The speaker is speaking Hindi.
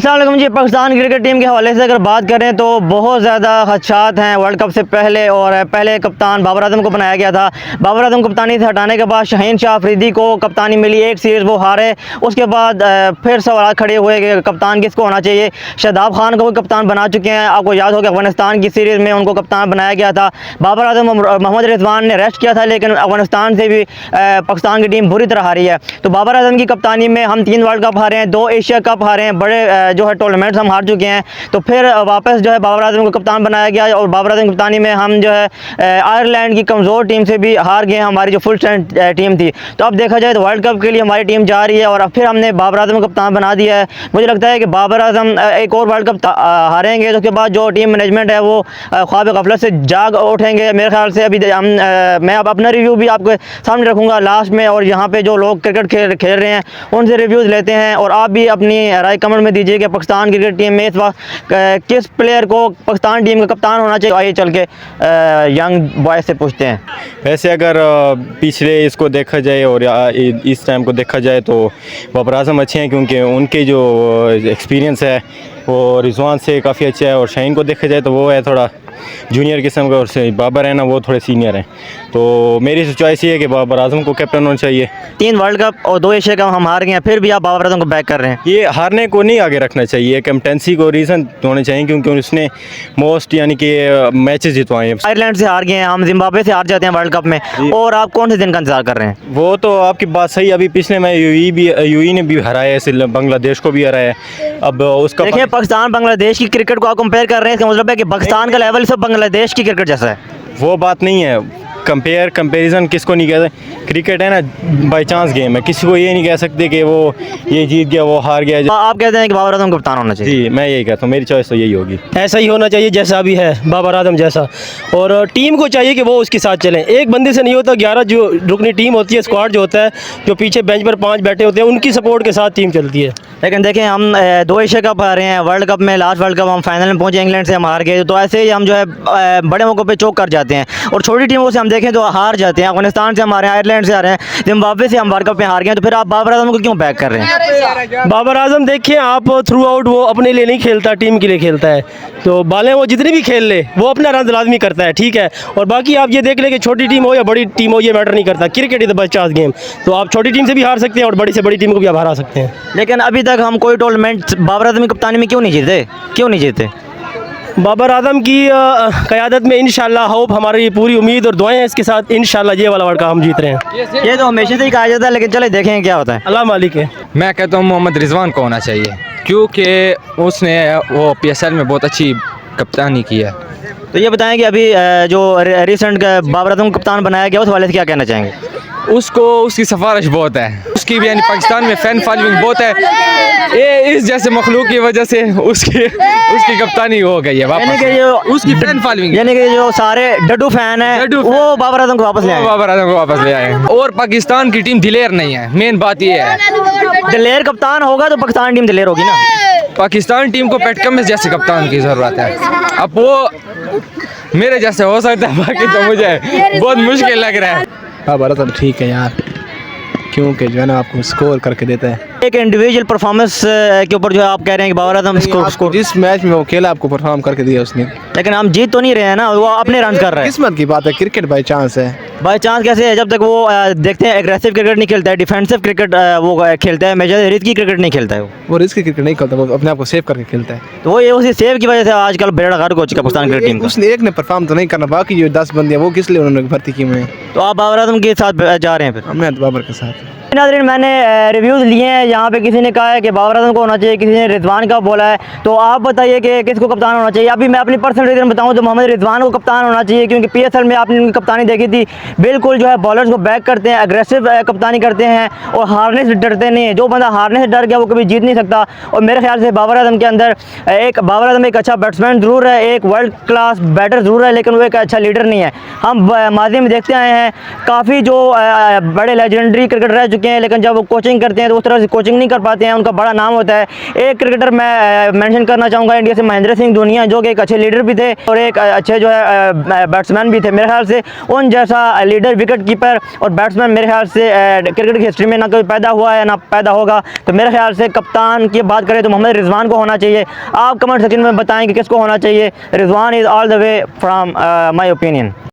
अस्सलाम जी। पाकिस्तान क्रिकेट टीम के हवाले से अगर बात करें तो बहुत ज़्यादा खदशात हैं वर्ल्ड कप से पहले। और पहले कप्तान बाबर आजम को बनाया गया था। बाबर आजम कप्तानी से हटाने के बाद शाहीन शाह अफरीदी को कप्तानी मिली, एक सीरीज़ वो हारे। उसके बाद फिर सवाल खड़े हुए कि कप्तान किसको होना चाहिए। शादाब खान को कप्तान बना चुके हैं, आपको याद होगा अफगानिस्तान की सीरीज़ में उनको कप्तान बनाया गया था। बाबर आजम मोहम्मद रिजवान ने रेस्ट किया था, लेकिन अफगानिस्तान से भी पाकिस्तान की टीम बुरी तरह हारी है। तो बाबर आजम की कप्तानी में हम 3 वर्ल्ड कप हारे हैं, 2 एशिया कप हारे हैं, बड़े जो है टूर्नामेंट्स हम हार चुके हैं। तो फिर वापस जो है बाबर आजम को कप्तान बनाया गया और बाबर आजम की कप्तानी में हम जो है आयरलैंड की कमज़ोर टीम से भी हार गए, हमारी जो फुल स्ट्रेंथ टीम थी। तो अब देखा जाए तो वर्ल्ड कप के लिए हमारी टीम जा रही है और अब फिर हमने बाबर आजम को कप्तान बना दिया है। मुझे लगता है कि बाबर आजम एक और वर्ल्ड कप हारेंगे तो उसके बाद जो टीम मैनेजमेंट है वो ख्वाब गफलत से जाग उठेंगे मेरे ख्याल से। अभी मैं अब अपना रिव्यू भी आपके सामने रखूँगा लास्ट में, और यहाँ पे जो लोग क्रिकेट खेल रहे हैं उनसे रिव्यूज़ लेते हैं। और आप भी अपनी राय कमेंट में दीजिए कि पाकिस्तान क्रिकेट टीम में इस वक्त किस प्लेयर को पाकिस्तान टीम का कप्तान होना चाहिए। आइए चल के यंग बॉय से पूछते हैं। वैसे अगर पिछले इसको देखा जाए और इस टाइम को देखा जाए तो बाबर आजम अच्छे हैं, क्योंकि उनके जो एक्सपीरियंस है वो रिजवान से काफ़ी अच्छा है। और शाहीन को देखा जाए तो वो है थोड़ा जूनियर किस्म का, और बाबर है ना वो थोड़े सीनियर हैं। तो मेरी चॉइस ये है कि बाबर आजम को कैप्टन होना चाहिए। 3 वर्ल्ड कप और 2 एशिया कप हम हार गए हैं, फिर भी आप बाबर आजम को बैक कर रहे हैं। ये हारने को नहीं आगे रखना चाहिए, कैप्टनसी को रीज़न होने चाहिए, क्योंकि उसने मोस्ट यानी कि मैचेस जितवाए हैं। आयरलैंड से हार गए हैं, हम जिम्बाब्वे से हार जाते हैं वर्ल्ड कप में, और आप कौन से दिन का इंतजार कर रहे हैं? वो तो आपकी बात सही। अभी पिछले में यूई ने भी हराया है, बांग्लादेश को भी हराया है। अब उसका देखिए पाकिस्तान बांग्लादेश की क्रिकेट को आप कंपेयर कर रहे हैं, इसका मतलब है कि पाकिस्तान का लेवल सब बांग्लादेश की क्रिकेट जैसा है। वो बात नहीं है। कंपैरिजन किसको नहीं कहते। क्रिकेट है ना बाई चांस गेम है, किसी को ये नहीं कह सकते कि वो ये जीत गया वो हार गया। आप कहते हैं कि बाबर आजम कप्तान होना चाहिए? जी मैं यही कहता हूँ, मेरी चॉइस तो यही होगी। ऐसा ही होना चाहिए जैसा अभी है बाबर आजम जैसा। और टीम को चाहिए कि वो उसके साथ चलें, एक बंदे से नहीं होता। 11 जो रुकनी टीम होती है, स्क्वाड जो होता है, जो पीछे बेंच पर 5 बैठे होते हैं, उनकी सपोर्ट के साथ टीम चलती है। लेकिन देखें हम 2 एशिया कप हारे हैं, वर्ल्ड कप में लास्ट वर्ल्ड कप हम फाइनल में पहुंचे, इंग्लैंड से हम हार गए। तो ऐसे ही हम जो है बड़े मौक़ों पे चौक कर जाते हैं, और छोटी टीमों से हम देखें तो हार जाते हैं। अफगानिस्तान से हम हारे हैं, आयरलैंड से हारे हैं, जिम्बाब्वे से हम वर्ल्ड कप में हार गए। तो फिर आप बाबर आजम को क्यों बैक कर रहे हैं? बाबर आजम देखिए आप थ्रू आउट वो अपने लिए नहीं खेलता, टीम के लिए खेलता है। तो बालें वो जितनी भी खेल ले वो अपना रन लाजमी करता है, ठीक है। और बाकी आप ये देख ले कि छोटी टीम हो या बड़ी टीम हो, ये मैटर नहीं करता। Cricket is the best chance game. तो आप छोटी टीम से भी हार सकते हैं और बड़ी से बड़ी टीम को भी आप हरा सकते हैं। लेकिन अभी तक हम कोई टूर्नामेंट बाबर आजम की कप्तानी में क्यों नहीं जीते? बाबर आजम की क़यादत में इंशाल्लाह होप, हमारी पूरी उम्मीद और दुआएं हैं इसके साथ, इंशाल्लाह ये वाला वर्ल्ड कप हम जीत रहे हैं। ये तो हमेशा से ही कहा जाता है, लेकिन चले देखें क्या होता है। अल्लाह मालिक है। मैं कहता हूँ मोहम्मद रिजवान को होना चाहिए, क्योंकि उसने वो PSL में बहुत अच्छी कप्तानी की है। तो ये बताएं कि अभी जो रिसेंट बाबर आजम को कप्तान बनाया गया उस वाले से क्या कहना चाहेंगे? उसको उसकी सिफारिश बहुत है, उसकी भी यानी पाकिस्तान में फ़ैन फॉलोइंग बहुत है। ये इस जैसे मखलूक की वजह से उसकी कप्तानी हो गई है वापस। यानी कि जो उसकी फ़ैन फॉलोइंग, यानी कि जो सारे डड्डू फैन हैं वो बाबर आजम को वापस ले आए। बाबर आजम को वापस ले आए। और पाकिस्तान की टीम दिलेर नहीं है, मेन बात ये है। दिलेर कप्तान होगा तो पाकिस्तान टीम दिलेर होगी ना। पाकिस्तान टीम को पैट कमिंस जैसे कप्तान की ज़रूरत है। अब वो मेरे जैसे हो सकता है, बाकी तो मुझे बहुत मुश्किल लग रहा है। हाँ भारत तो ठीक है यार, क्योंकि जो है ना आपको स्कोर करके देता है। एक इंडिविजुअल परफॉर्मेंस के ऊपर जो है आप कह रहे हैं कि बाबर आजम स्कोर जिस मैच में वो खेला आपको परफॉर्म करके दिया उसने। लेकिन हम जीत तो नहीं रहे हैं ना, वो अपने रन कर रहे हैं। किस्मत की बात है, क्रिकेट बाई चांस है। बाई चांस कैसे है? जब तक वो देखते हैं एग्रेसिव क्रिकेट नहीं खेलता है, डिफेंसिव क्रिकेट वो खेलता है, मेजर रिस्की क्रिकेट नहीं खेलता है। वो रिस्की क्रिकेट नहीं खेलता, वो अपने आप को सेव करके खेलता है। तो वो ये उसी सेव की वजह से आजकल बेड़ा गर्क हो चुका पाकिस्तान क्रिकेट टीम का। उसने एक ने परफॉर्म तो नहीं करना, बाकी जो 10 बंदे हैं वो किस लिए उन्होंने भर्ती की हुए हैं। तो आप बाबर आजम के साथ जा रहे हैं फिर? हमने बाबर के साथ। नाज़रीन मैंने रिव्यूज़ लिए हैं, यहाँ पे किसी ने कहा है कि बाबर आजम को होना चाहिए, किसी ने रिजवान का बोला है। तो आप बताइए कि किसको कप्तान होना चाहिए? अभी मैं अपनी पर्सनल रीज़न बताऊँ तो मोहम्मद रिजवान को कप्तान होना चाहिए, क्योंकि PSL में आपने उनकी कप्तानी देखी थी, बिल्कुल जो है बॉलर्स को बैक करते हैं, अग्रेसिव कप्तानी करते हैं और हारने से डरते नहीं हैं। जो बंदा हारने से डर गया वो कभी जीत नहीं सकता। और मेरे ख्याल से बाबर आजम के अंदर बाबर आजम एक अच्छा बैट्समैन ज़रूर है, एक वर्ल्ड क्लास बैटर ज़रूर है, लेकिन वो एक अच्छा लीडर नहीं है। हम माजी में देखते आए हैं काफ़ी जो बड़े लेजेंडरी क्रिकेटर रह चुके चुके हैं, लेकिन जब वो कोचिंग करते हैं तो उस तरह से कोचिंग नहीं कर पाते हैं, उनका बड़ा नाम होता है। एक क्रिकेटर मैं मेंशन करना चाहूँगा इंडिया से, महेंद्र सिंह धोनी, जो कि एक अच्छे लीडर भी थे और एक अच्छे जो है बैट्समैन भी थे। मेरे ख्याल से उन जैसा लीडर, विकेट कीपर और बैट्समैन मेरे ख्याल से क्रिकेट की हिस्ट्री में ना कभी पैदा हुआ है ना पैदा होगा। तो मेरे ख्याल से कप्तान की बात करें तो मोहम्मद रिजवान को होना चाहिए। आप कमेंट सेक्शन में बताएं कि किसको होना चाहिए। Rizwan is all the way from my opinion.